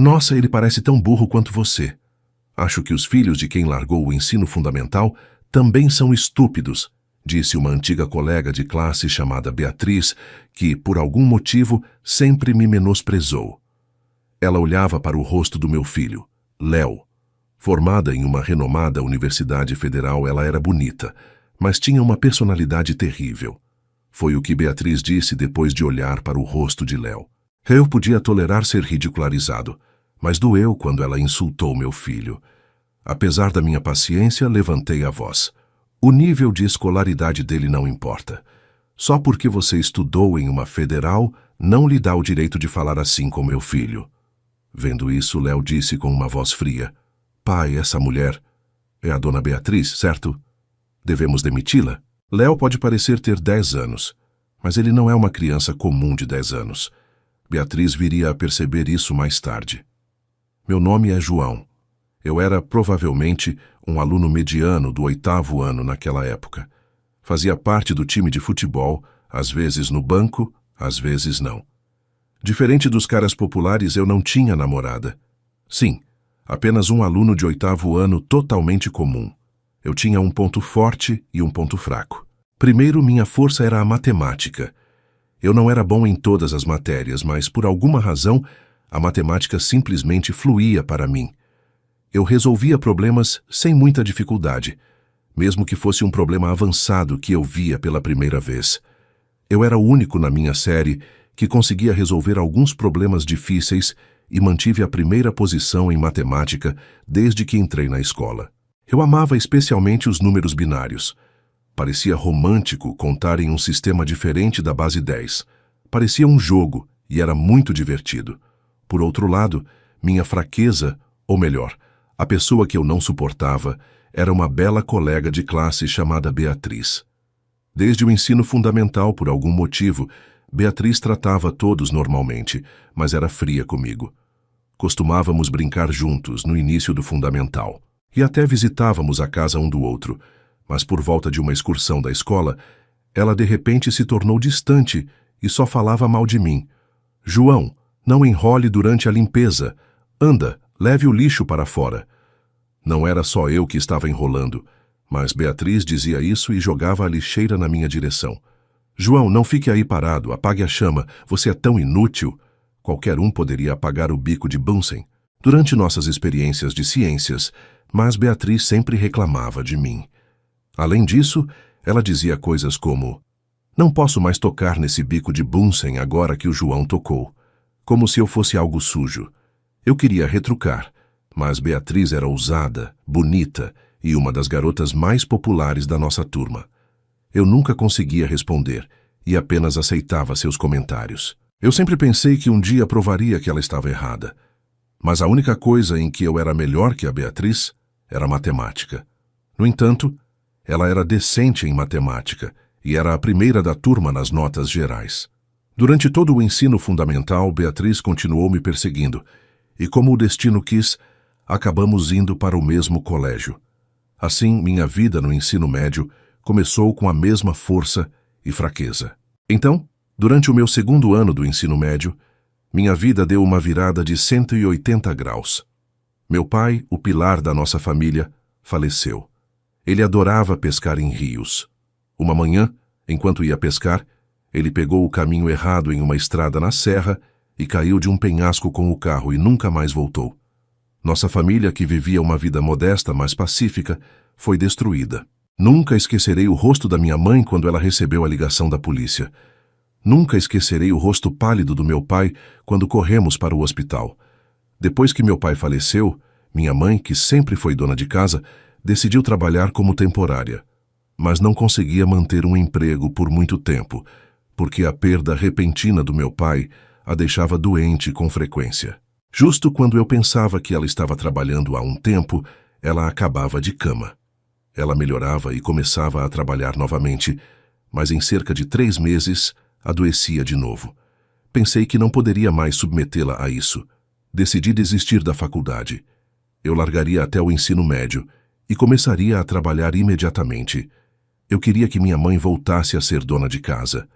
Nossa, ele parece tão burro quanto você. Acho que os filhos de quem largou o ensino fundamental também são estúpidos, disse uma antiga colega de classe chamada Beatriz, que, por algum motivo, sempre me menosprezou. Ela olhava para o rosto do meu filho, Léo. Formada em uma renomada universidade federal, ela era bonita, mas tinha uma personalidade terrível. Foi o que Beatriz disse depois de olhar para o rosto de Léo. Eu podia tolerar ser ridicularizado, mas doeu quando ela insultou meu filho. Apesar da minha paciência, levantei a voz. O nível de escolaridade dele não importa. Só porque você estudou em uma federal, não lhe dá o direito de falar assim com meu filho. Vendo isso, Léo disse com uma voz fria. Pai, essa mulher é a dona Beatriz, certo? Devemos demiti-la? Léo pode parecer ter 10 anos, mas ele não é uma criança comum de 10 anos. Beatriz viria a perceber isso mais tarde. Meu nome é João. Eu era provavelmente um aluno mediano do 8º ano naquela época. Fazia parte do time de futebol, às vezes no banco, às vezes não. Diferente dos caras populares, eu não tinha namorada. Sim, apenas um aluno de 8º ano totalmente comum. Eu tinha um ponto forte e um ponto fraco. Primeiro, minha força era a matemática. Eu não era bom em todas as matérias, mas por alguma razão, a matemática simplesmente fluía para mim. Eu resolvia problemas sem muita dificuldade, mesmo que fosse um problema avançado que eu via pela primeira vez. Eu era o único na minha série que conseguia resolver alguns problemas difíceis e mantive a primeira posição em matemática desde que entrei na escola. Eu amava especialmente os números binários. Parecia romântico contar em um sistema diferente da base 10. Parecia um jogo e era muito divertido. Por outro lado, minha fraqueza, ou melhor, a pessoa que eu não suportava, era uma bela colega de classe chamada Beatriz. Desde o ensino fundamental, por algum motivo, Beatriz tratava todos normalmente, mas era fria comigo. Costumávamos brincar juntos no início do fundamental. E até visitávamos a casa um do outro, mas por volta de uma excursão da escola, ela de repente se tornou distante e só falava mal de mim. João, não enrole durante a limpeza. Anda, leve o lixo para fora. Não era só eu que estava enrolando, mas Beatriz dizia isso e jogava a lixeira na minha direção. João, não fique aí parado, apague a chama, você é tão inútil. Qualquer um poderia apagar o bico de Bunsen. Durante nossas experiências de ciências, mas Beatriz sempre reclamava de mim. Além disso, ela dizia coisas como: não posso mais tocar nesse bico de Bunsen agora que o João tocou. Como se eu fosse algo sujo. Eu queria retrucar, mas Beatriz era ousada, bonita e uma das garotas mais populares da nossa turma. Eu nunca conseguia responder e apenas aceitava seus comentários. Eu sempre pensei que um dia provaria que ela estava errada. Mas a única coisa em que eu era melhor que a Beatriz era matemática. No entanto, ela era decente em matemática e era a primeira da turma nas notas gerais. Durante todo o ensino fundamental, Beatriz continuou me perseguindo, e como o destino quis, acabamos indo para o mesmo colégio. Assim, minha vida no ensino médio começou com a mesma força e fraqueza. Então, durante o meu 2º ano do ensino médio, minha vida deu uma virada de 180 graus. Meu pai, o pilar da nossa família, faleceu. Ele adorava pescar em rios. Uma manhã, enquanto ia pescar, ele pegou o caminho errado em uma estrada na serra e caiu de um penhasco com o carro e nunca mais voltou. Nossa família, que vivia uma vida modesta, mas pacífica, foi destruída. Nunca esquecerei o rosto da minha mãe quando ela recebeu a ligação da polícia. Nunca esquecerei o rosto pálido do meu pai quando corremos para o hospital. Depois que meu pai faleceu, minha mãe, que sempre foi dona de casa, decidiu trabalhar como temporária. Mas não conseguia manter um emprego por muito tempo, porque a perda repentina do meu pai a deixava doente com frequência. Justo quando eu pensava que ela estava trabalhando há um tempo, ela acabava de cama. Ela melhorava e começava a trabalhar novamente, mas em cerca de 3 meses, adoecia de novo. Pensei que não poderia mais submetê-la a isso. Decidi desistir da faculdade. Eu largaria até o ensino médio e começaria a trabalhar imediatamente. Eu queria que minha mãe voltasse a ser dona de casa.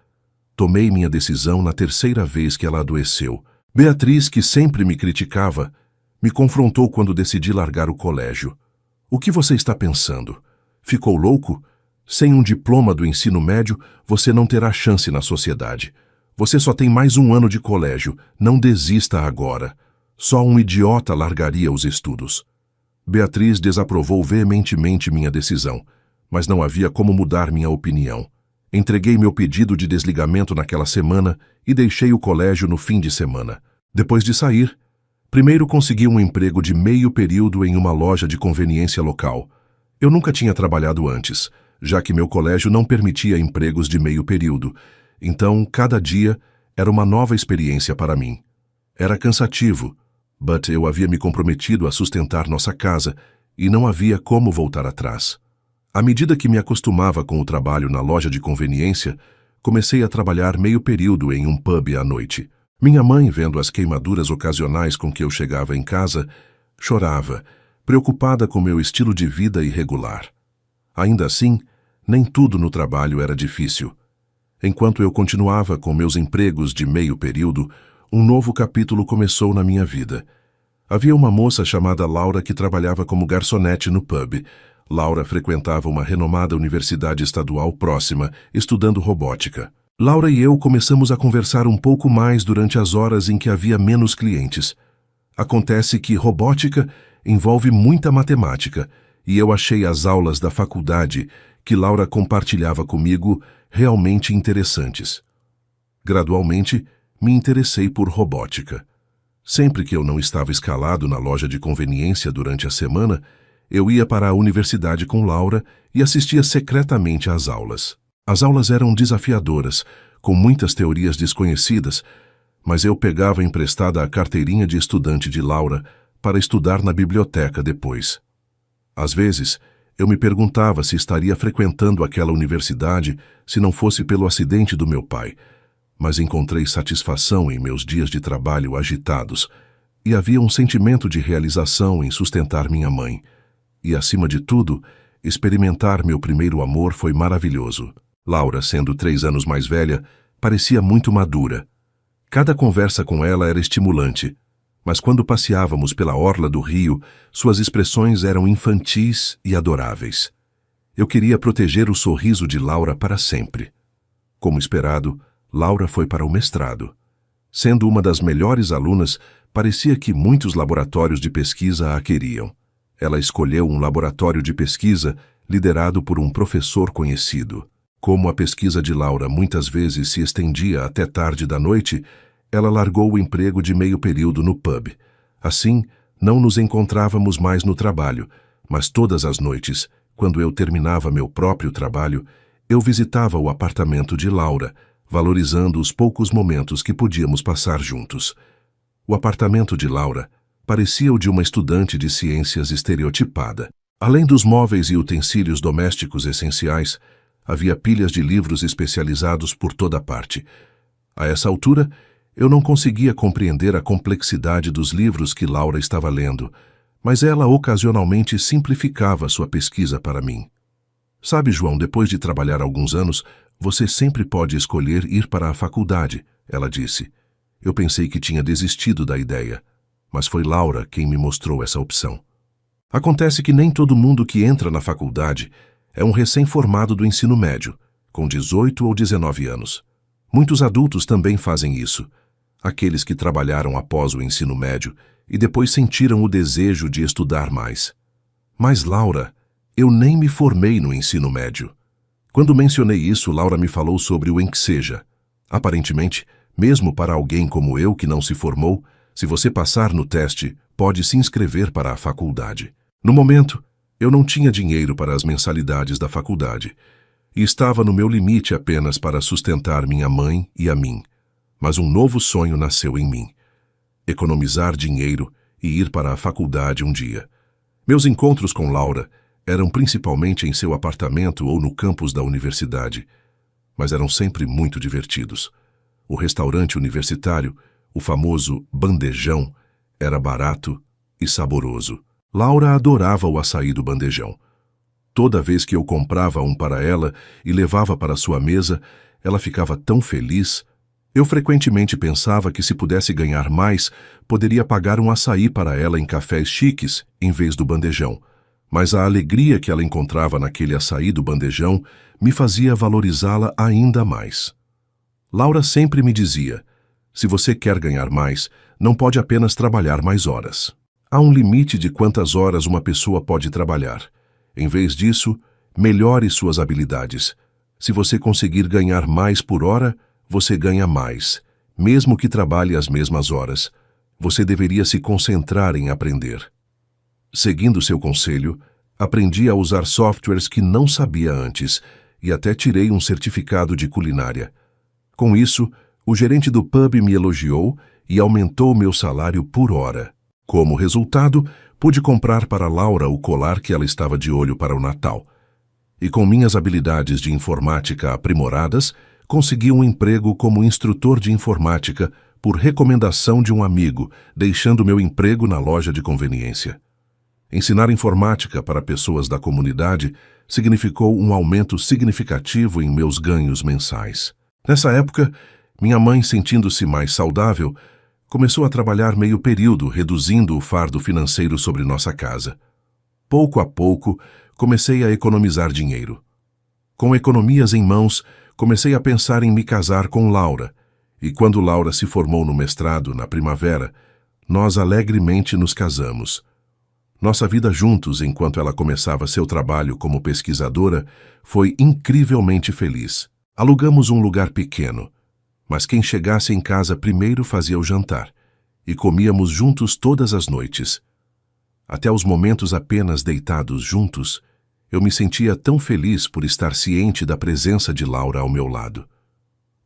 Tomei minha decisão na 3ª vez que ela adoeceu, Beatriz, que sempre me criticava, me confrontou quando decidi largar o colégio. O que você está pensando? Ficou louco? Sem um diploma do ensino médio, você não terá chance na sociedade. Você só tem mais um ano de colégio. Não desista agora. Só um idiota largaria os estudos. Beatriz desaprovou veementemente minha decisão, mas não havia como mudar minha opinião. Entreguei meu pedido de desligamento naquela semana e deixei o colégio no fim de semana. Depois de sair, primeiro consegui um emprego de meio período em uma loja de conveniência local. Eu nunca tinha trabalhado antes, já que meu colégio não permitia empregos de meio período. Então, cada dia era uma nova experiência para mim. Era cansativo, mas eu havia me comprometido a sustentar nossa casa e não havia como voltar atrás. À medida que me acostumava com o trabalho na loja de conveniência, comecei a trabalhar meio período em um pub à noite. Minha mãe, vendo as queimaduras ocasionais com que eu chegava em casa, chorava, preocupada com meu estilo de vida irregular. Ainda assim, nem tudo no trabalho era difícil. Enquanto eu continuava com meus empregos de meio período, um novo capítulo começou na minha vida. Havia uma moça chamada Laura que trabalhava como garçonete no pub. Laura frequentava uma renomada universidade estadual próxima, estudando robótica. Laura e eu começamos a conversar um pouco mais durante as horas em que havia menos clientes. Acontece que robótica envolve muita matemática, e eu achei as aulas da faculdade que Laura compartilhava comigo realmente interessantes. Gradualmente, me interessei por robótica. Sempre que eu não estava escalado na loja de conveniência durante a semana, eu ia para a universidade com Laura e assistia secretamente às aulas. As aulas eram desafiadoras, com muitas teorias desconhecidas, mas eu pegava emprestada a carteirinha de estudante de Laura para estudar na biblioteca depois. Às vezes, eu me perguntava se estaria frequentando aquela universidade se não fosse pelo acidente do meu pai, mas encontrei satisfação em meus dias de trabalho agitados e havia um sentimento de realização em sustentar minha mãe. E, acima de tudo, experimentar meu primeiro amor foi maravilhoso. Laura, sendo 3 anos mais velha, parecia muito madura. Cada conversa com ela era estimulante, mas quando passeávamos pela orla do rio, suas expressões eram infantis e adoráveis. Eu queria proteger o sorriso de Laura para sempre. Como esperado, Laura foi para o mestrado. Sendo uma das melhores alunas, parecia que muitos laboratórios de pesquisa a queriam. Ela escolheu um laboratório de pesquisa liderado por um professor conhecido. Como a pesquisa de Laura muitas vezes se estendia até tarde da noite, ela largou o emprego de meio período no pub. Assim, não nos encontrávamos mais no trabalho, mas todas as noites, quando eu terminava meu próprio trabalho, eu visitava o apartamento de Laura, valorizando os poucos momentos que podíamos passar juntos. O apartamento de Laura parecia o de uma estudante de ciências estereotipada. Além dos móveis e utensílios domésticos essenciais, havia pilhas de livros especializados por toda parte. A essa altura, eu não conseguia compreender a complexidade dos livros que Laura estava lendo, mas ela ocasionalmente simplificava sua pesquisa para mim. Sabe, João, depois de trabalhar alguns anos, você sempre pode escolher ir para a faculdade, ela disse. Eu pensei que tinha desistido da ideia, mas foi Laura quem me mostrou essa opção. Acontece que nem todo mundo que entra na faculdade é um recém-formado do ensino médio, com 18 ou 19 anos. Muitos adultos também fazem isso. Aqueles que trabalharam após o ensino médio e depois sentiram o desejo de estudar mais. Mas, Laura, eu nem me formei no ensino médio. Quando mencionei isso, Laura me falou sobre o Enseja. Aparentemente, mesmo para alguém como eu que não se formou, se você passar no teste, pode se inscrever para a faculdade. No momento, eu não tinha dinheiro para as mensalidades da faculdade e estava no meu limite apenas para sustentar minha mãe e a mim. Mas um novo sonho nasceu em mim: economizar dinheiro e ir para a faculdade um dia. Meus encontros com Laura eram principalmente em seu apartamento ou no campus da universidade, mas eram sempre muito divertidos. O restaurante universitário, o famoso bandejão, era barato e saboroso. Laura adorava o açaí do bandejão. Toda vez que eu comprava um para ela e levava para sua mesa, ela ficava tão feliz. Eu frequentemente pensava que se pudesse ganhar mais, poderia pagar um açaí para ela em cafés chiques, em vez do bandejão. Mas a alegria que ela encontrava naquele açaí do bandejão me fazia valorizá-la ainda mais. Laura sempre me dizia: se você quer ganhar mais, não pode apenas trabalhar mais horas. Há um limite de quantas horas uma pessoa pode trabalhar. Em vez disso, melhore suas habilidades. Se você conseguir ganhar mais por hora, você ganha mais, mesmo que trabalhe as mesmas horas. Você deveria se concentrar em aprender. Seguindo seu conselho, aprendi a usar softwares que não sabia antes e até tirei um certificado de culinária. Com isso, o gerente do pub me elogiou e aumentou meu salário por hora. Como resultado, pude comprar para Laura o colar que ela estava de olho para o Natal. E com minhas habilidades de informática aprimoradas, consegui um emprego como instrutor de informática por recomendação de um amigo, deixando meu emprego na loja de conveniência. Ensinar informática para pessoas da comunidade significou um aumento significativo em meus ganhos mensais. Nessa época, minha mãe, sentindo-se mais saudável, começou a trabalhar meio período, reduzindo o fardo financeiro sobre nossa casa. Pouco a pouco, comecei a economizar dinheiro. Com economias em mãos, comecei a pensar em me casar com Laura, e quando Laura se formou no mestrado, na primavera, nós alegremente nos casamos. Nossa vida juntos, enquanto ela começava seu trabalho como pesquisadora, foi incrivelmente feliz. Alugamos um lugar pequeno, mas quem chegasse em casa primeiro fazia o jantar, e comíamos juntos todas as noites. Até os momentos apenas deitados juntos, eu me sentia tão feliz por estar ciente da presença de Laura ao meu lado.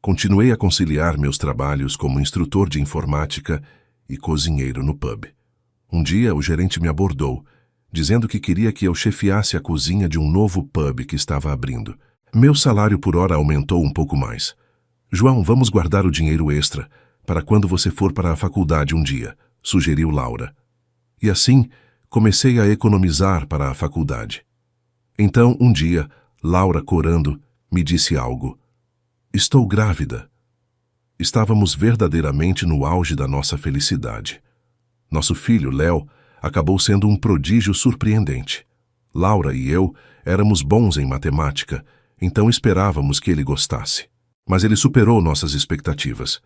Continuei a conciliar meus trabalhos como instrutor de informática e cozinheiro no pub. Um dia, o gerente me abordou, dizendo que queria que eu chefiasse a cozinha de um novo pub que estava abrindo. Meu salário por hora aumentou um pouco mais. João, vamos guardar o dinheiro extra para quando você for para a faculdade um dia, sugeriu Laura. E assim, comecei a economizar para a faculdade. Então, um dia, Laura, corando, me disse algo. Estou grávida. Estávamos verdadeiramente no auge da nossa felicidade. Nosso filho, Léo, acabou sendo um prodígio surpreendente. Laura e eu éramos bons em matemática, então esperávamos que ele gostasse. Mas ele superou nossas expectativas.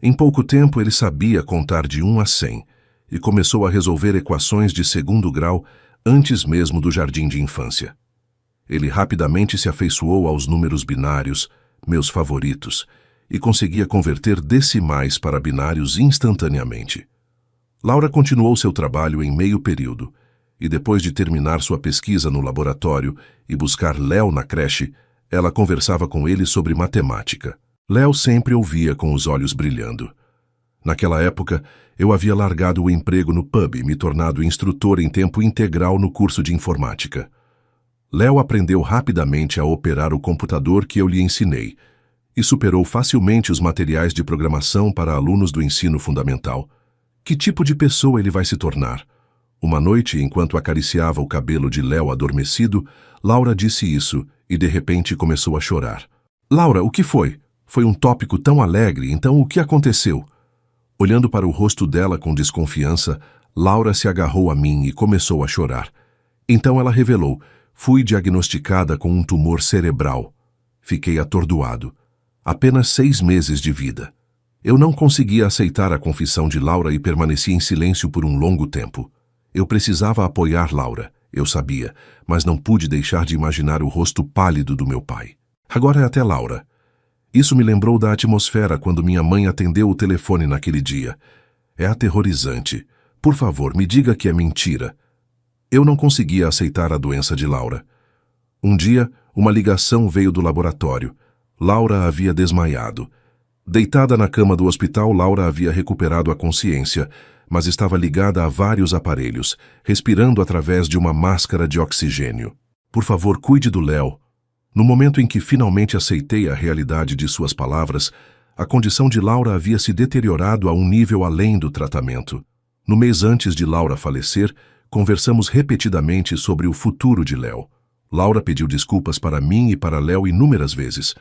Em pouco tempo, ele sabia contar de 1 a 100 e começou a resolver equações de segundo grau antes mesmo do jardim de infância. Ele rapidamente se afeiçoou aos números binários, meus favoritos, e conseguia converter decimais para binários instantaneamente. Laura continuou seu trabalho em meio período, e depois de terminar sua pesquisa no laboratório e buscar Léo na creche, ela conversava com ele sobre matemática. Léo sempre ouvia com os olhos brilhando. Naquela época, eu havia largado o emprego no pub e me tornado instrutor em tempo integral no curso de informática. Léo aprendeu rapidamente a operar o computador que eu lhe ensinei e superou facilmente os materiais de programação para alunos do ensino fundamental. Que tipo de pessoa ele vai se tornar? Uma noite, enquanto acariciava o cabelo de Léo adormecido, Laura disse isso e de repente começou a chorar. Laura, o que foi? Foi um tópico tão alegre, então o que aconteceu? Olhando para o rosto dela com desconfiança, Laura se agarrou a mim e começou a chorar. Então ela revelou: fui diagnosticada com um tumor cerebral. Fiquei atordoado. Apenas 6 meses de vida. Eu não conseguia aceitar a confissão de Laura e permaneci em silêncio por um longo tempo. Eu precisava apoiar Laura, eu sabia, mas não pude deixar de imaginar o rosto pálido do meu pai. Agora é até Laura. Isso me lembrou da atmosfera quando minha mãe atendeu o telefone naquele dia. É aterrorizante. Por favor, me diga que é mentira. Eu não conseguia aceitar a doença de Laura. Um dia, uma ligação veio do laboratório. Laura havia desmaiado. Deitada na cama do hospital, Laura havia recuperado a consciência, mas estava ligada a vários aparelhos, respirando através de uma máscara de oxigênio. Por favor, cuide do Léo. No momento em que finalmente aceitei a realidade de suas palavras, a condição de Laura havia se deteriorado a um nível além do tratamento. No mês antes de Laura falecer, conversamos repetidamente sobre o futuro de Léo. Laura pediu desculpas para mim e para Léo inúmeras vezes.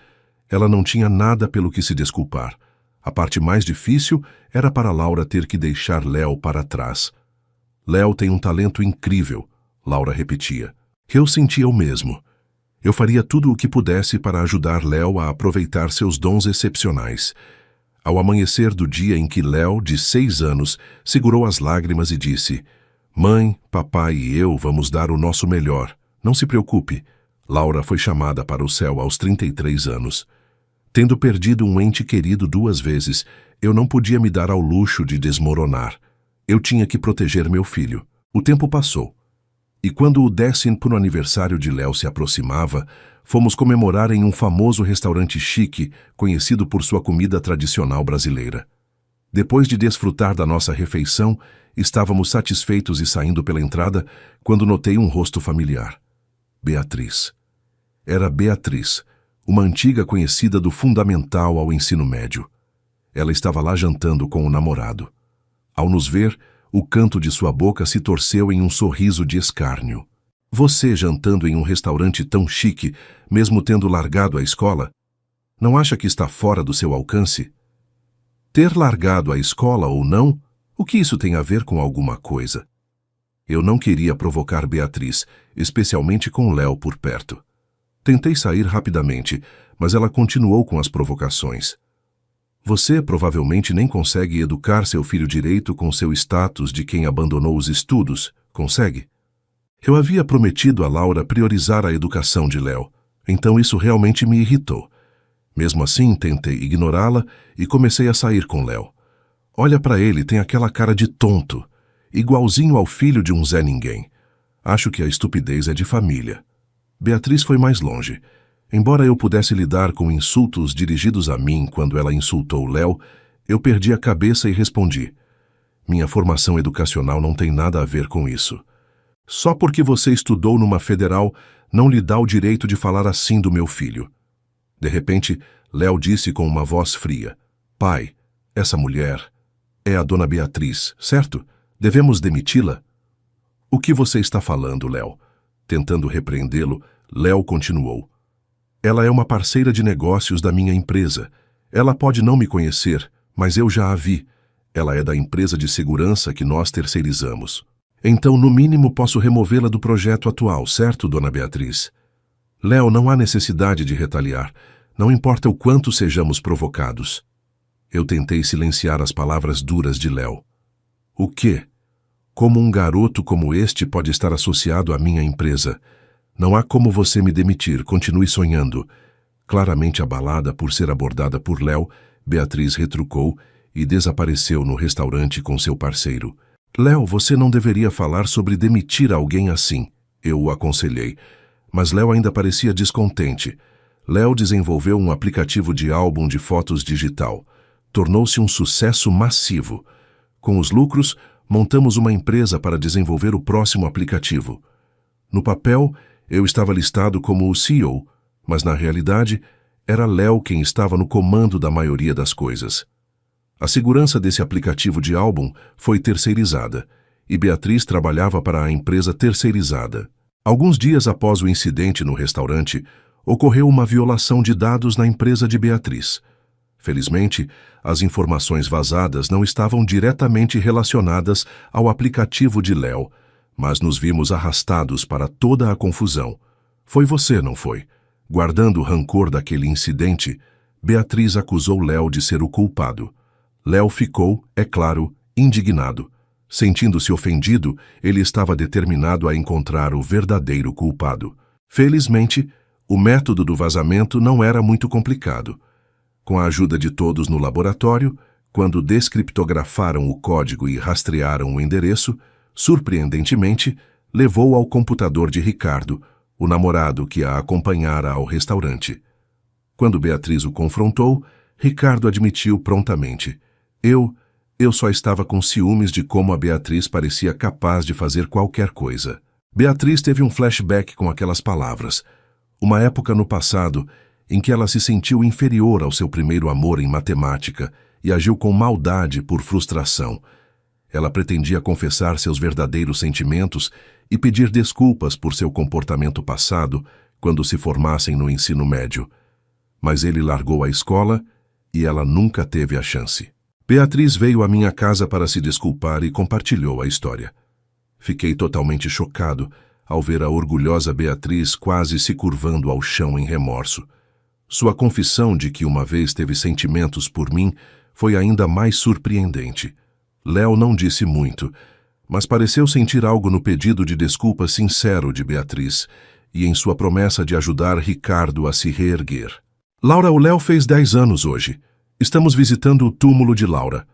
Ela não tinha nada pelo que se desculpar. A parte mais difícil era para Laura ter que deixar Léo para trás. Léo tem um talento incrível, Laura repetia. Eu sentia o mesmo. Eu faria tudo o que pudesse para ajudar Léo a aproveitar seus dons excepcionais. Ao amanhecer do dia em que Léo, de 6 anos, segurou as lágrimas e disse: "Mãe, papai e eu vamos dar o nosso melhor. Não se preocupe." Laura foi chamada para o céu aos 33 anos. Tendo perdido um ente querido 2 vezes, eu não podia me dar ao luxo de desmoronar. Eu tinha que proteger meu filho. O tempo passou. E quando o 10º aniversário de Léo se aproximava, fomos comemorar em um famoso restaurante chique, conhecido por sua comida tradicional brasileira. Depois de desfrutar da nossa refeição, estávamos satisfeitos e saindo pela entrada, quando notei um rosto familiar. Beatriz. Era Beatriz, uma antiga conhecida do fundamental ao ensino médio. Ela estava lá jantando com o namorado. Ao nos ver, o canto de sua boca se torceu em um sorriso de escárnio. Você jantando em um restaurante tão chique, mesmo tendo largado a escola? Não acha que está fora do seu alcance? Ter largado a escola ou não, o que isso tem a ver com alguma coisa? Eu não queria provocar Beatriz, especialmente com Léo por perto. Tentei sair rapidamente, mas ela continuou com as provocações. Você provavelmente nem consegue educar seu filho direito com seu status de quem abandonou os estudos, consegue? Eu havia prometido a Laura priorizar a educação de Léo, então isso realmente me irritou. Mesmo assim, tentei ignorá-la e comecei a sair com Léo. Olha para ele, tem aquela cara de tonto, igualzinho ao filho de um Zé Ninguém. Acho que a estupidez é de família. Beatriz foi mais longe. Embora eu pudesse lidar com insultos dirigidos a mim quando ela insultou Léo, eu perdi a cabeça e respondi: "Minha formação educacional não tem nada a ver com isso. Só porque você estudou numa federal não lhe dá o direito de falar assim do meu filho." De repente, Léo disse com uma voz fria: "Pai, essa mulher é a dona Beatriz, certo? Devemos demiti-la?" "O que você está falando, Léo?" Tentando repreendê-lo, Léo continuou: "Ela é uma parceira de negócios da minha empresa. Ela pode não me conhecer, mas eu já a vi. Ela é da empresa de segurança que nós terceirizamos. Então, no mínimo, posso removê-la do projeto atual, certo, dona Beatriz?" "Léo, não há necessidade de retaliar. Não importa o quanto sejamos provocados." Eu tentei silenciar as palavras duras de Léo. "O quê? Como um garoto como este pode estar associado à minha empresa? Não há como você me demitir, continue sonhando." Claramente abalada por ser abordada por Léo, Beatriz retrucou e desapareceu no restaurante com seu parceiro. "Léo, você não deveria falar sobre demitir alguém assim", eu o aconselhei. Mas Léo ainda parecia descontente. Léo desenvolveu um aplicativo de álbum de fotos digital. Tornou-se um sucesso massivo. Com os lucros, montamos uma empresa para desenvolver o próximo aplicativo. No papel, eu estava listado como o CEO, mas na realidade, era Léo quem estava no comando da maioria das coisas. A segurança desse aplicativo de álbum foi terceirizada, e Beatriz trabalhava para a empresa terceirizada. Alguns dias após o incidente no restaurante, ocorreu uma violação de dados na empresa de Beatriz. Felizmente, as informações vazadas não estavam diretamente relacionadas ao aplicativo de Léo, mas nos vimos arrastados para toda a confusão. Foi você, não foi? Guardando o rancor daquele incidente, Beatriz acusou Léo de ser o culpado. Léo ficou, é claro, indignado. Sentindo-se ofendido, ele estava determinado a encontrar o verdadeiro culpado. Felizmente, o método do vazamento não era muito complicado. Com a ajuda de todos no laboratório, quando descriptografaram o código e rastrearam o endereço, surpreendentemente, levou ao computador de Ricardo, o namorado que a acompanhara ao restaurante. Quando Beatriz o confrontou, Ricardo admitiu prontamente: Eu só estava com ciúmes de como a Beatriz parecia capaz de fazer qualquer coisa." Beatriz teve um flashback com aquelas palavras. Uma época no passado em que ela se sentiu inferior ao seu primeiro amor em matemática e agiu com maldade por frustração. Ela pretendia confessar seus verdadeiros sentimentos e pedir desculpas por seu comportamento passado quando se formassem no ensino médio. Mas ele largou a escola e ela nunca teve a chance. Beatriz veio à minha casa para se desculpar e compartilhou a história. Fiquei totalmente chocado ao ver a orgulhosa Beatriz quase se curvando ao chão em remorso. Sua confissão de que uma vez teve sentimentos por mim foi ainda mais surpreendente. Léo não disse muito, mas pareceu sentir algo no pedido de desculpa sincero de Beatriz e em sua promessa de ajudar Ricardo a se reerguer. Laura, o Léo fez 10 anos hoje. Estamos visitando o túmulo de Laura.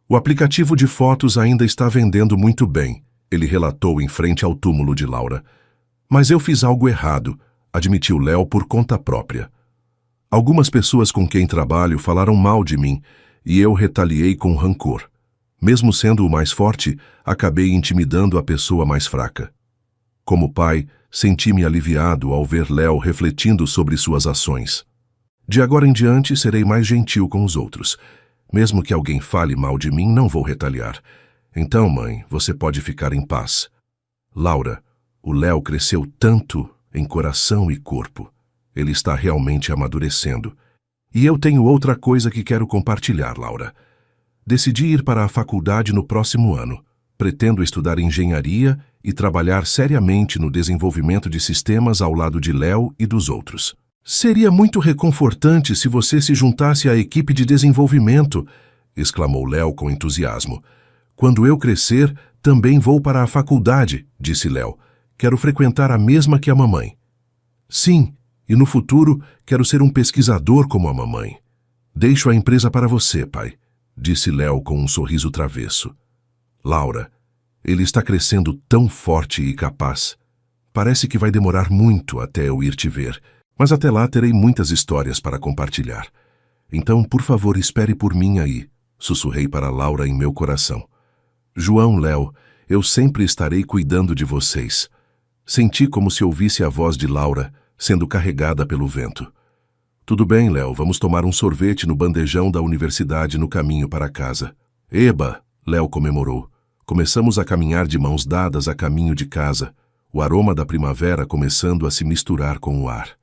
O aplicativo de fotos ainda está vendendo muito bem, ele relatou em frente ao túmulo de Laura. Mas eu fiz algo errado, admitiu Léo por conta própria. Algumas pessoas com quem trabalho falaram mal de mim e eu retaliei com rancor. Mesmo sendo o mais forte, acabei intimidando a pessoa mais fraca. Como pai, senti-me aliviado ao ver Léo refletindo sobre suas ações. De agora em diante, serei mais gentil com os outros. Mesmo que alguém fale mal de mim, não vou retaliar. Então, mãe, você pode ficar em paz. Laura, o Léo cresceu tanto em coração e corpo. Ele está realmente amadurecendo. E eu tenho outra coisa que quero compartilhar, Laura. Decidi ir para a faculdade no próximo ano. Pretendo estudar engenharia e trabalhar seriamente no desenvolvimento de sistemas ao lado de Léo e dos outros. Seria muito reconfortante se você se juntasse à equipe de desenvolvimento, exclamou Léo com entusiasmo. Quando eu crescer, também vou para a faculdade, disse Léo. Quero frequentar a mesma que a mamãe. Sim, e no futuro quero ser um pesquisador como a mamãe. Deixo a empresa para você, pai, disse Léo com um sorriso travesso. Laura, ele está crescendo tão forte e capaz. Parece que vai demorar muito até eu ir te ver, mas até lá terei muitas histórias para compartilhar. Então, por favor, espere por mim aí, sussurrei para Laura em meu coração. João, Léo, eu sempre estarei cuidando de vocês. Senti como se ouvisse a voz de Laura sendo carregada pelo vento. Tudo bem, Léo, vamos tomar um sorvete no bandejão da universidade no caminho para casa. Eba, Léo comemorou. Começamos a caminhar de mãos dadas a caminho de casa, o aroma da primavera começando a se misturar com o ar.